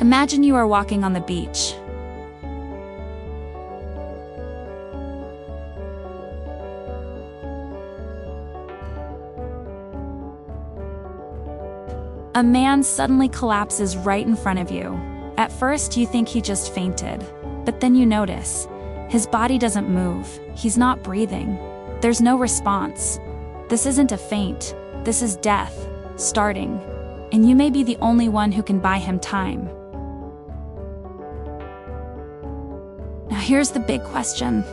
Imagine you are walking on the beach. A man suddenly collapses right in front of you. At first, you think he just fainted, but then you notice his body doesn't move. He's not breathing. There's no response. This isn't a faint. This is death starting, and you may be the only one who can buy him time. Now here's the big question.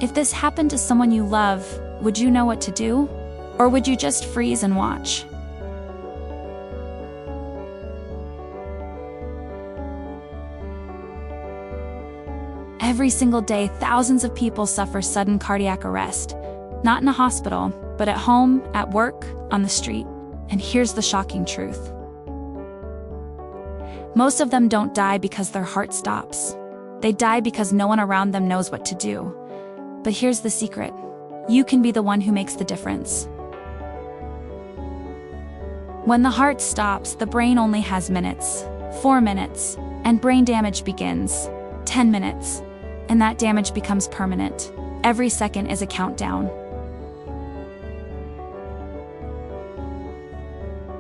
If this happened to someone you love, would you know what to do? Or would you just freeze and watch? Every single day, thousands of people suffer sudden cardiac arrest. Not in a hospital, but at home, at work, on the street. And here's the shocking truth. Most of them don't die because their heart stops. They die because no one around them knows what to do. But here's the secret. You can be the one who makes the difference. When the heart stops, the brain only has minutes, 4 minutes, and brain damage begins, 10 minutes. And that damage becomes permanent. Every second is a countdown.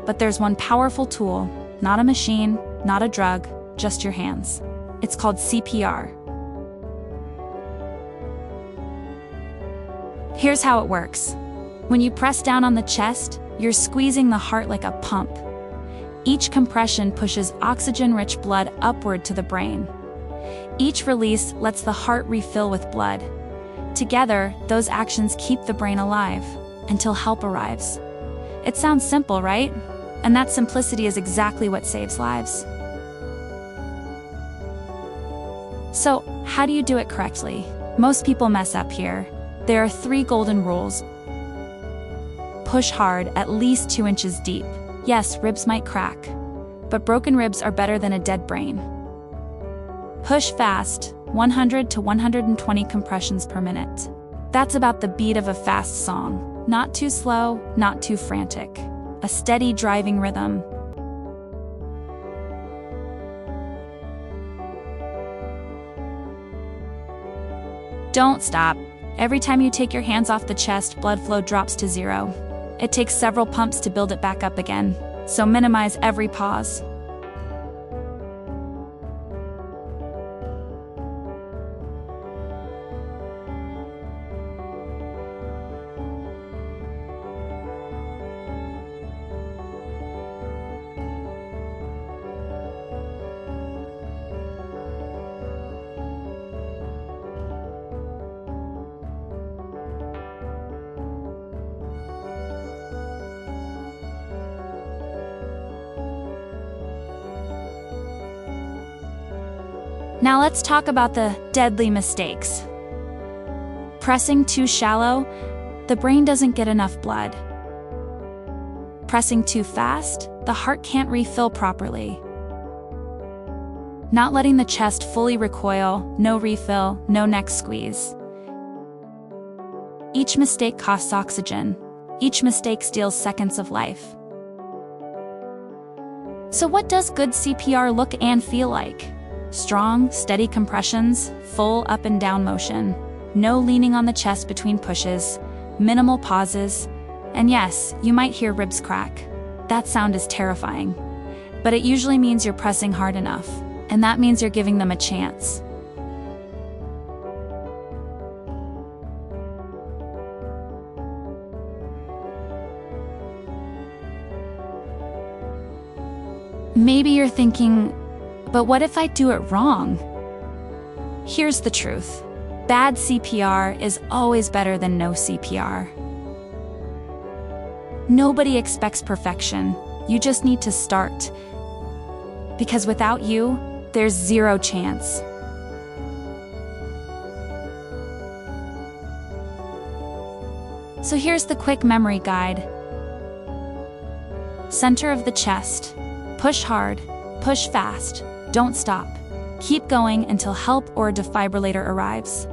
But there's one powerful tool, not a machine, not a drug, just your hands. It's called CPR. Here's how it works. When you press down on the chest, you're squeezing the heart like a pump. Each compression pushes oxygen-rich blood upward to the brain. Each release lets the heart refill with blood. Together, those actions keep the brain alive until help arrives. It sounds simple, right? And that simplicity is exactly what saves lives. So, how do you do it correctly? Most people mess up here. There are 3 golden rules. Push hard, at least 2 inches deep. Yes, ribs might crack, but broken ribs are better than a dead brain. Push fast, 100 to 120 compressions per minute. That's about the beat of a fast song. Not too slow, not too frantic. A steady driving rhythm. Don't stop. Every time you take your hands off the chest, blood flow drops to 0. It takes several pumps to build it back up again, so minimize every pause. Now let's talk about the deadly mistakes. Pressing too shallow, the brain doesn't get enough blood. Pressing too fast, the heart can't refill properly. Not letting the chest fully recoil, no refill, no neck squeeze. Each mistake costs oxygen. Each mistake steals seconds of life. So what does good CPR look and feel like? Strong, steady compressions, full up and down motion. No leaning on the chest between pushes, minimal pauses, and yes, you might hear ribs crack. That sound is terrifying. But it usually means you're pressing hard enough, and that means you're giving them a chance. Maybe you're thinking, but what if I do it wrong? Here's the truth. Bad CPR is always better than no CPR. Nobody expects perfection. You just need to start. Because without you, there's 0 chance. So here's the quick memory guide. Center of the chest. Push hard, push fast. Don't stop. Keep going until help or a defibrillator arrives.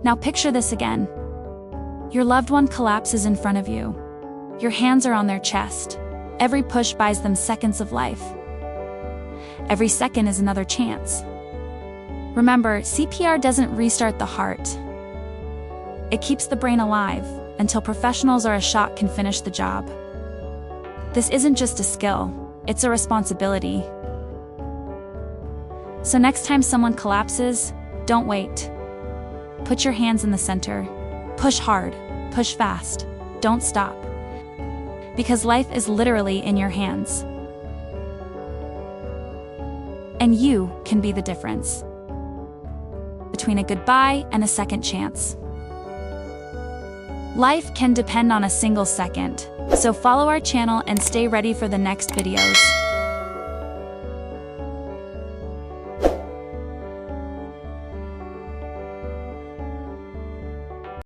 Now picture this again. Your loved one collapses in front of you. Your hands are on their chest. Every push buys them seconds of life. Every second is another chance. Remember, CPR doesn't restart the heart. It keeps the brain alive until professionals or a shot can finish the job. This isn't just a skill, it's a responsibility. So next time someone collapses, don't wait. Put your hands in the center. Push hard, push fast, don't stop. Because life is literally in your hands. And you can be the difference between a goodbye and a second chance. Life can depend on a single second, so follow our channel and stay ready for the next videos.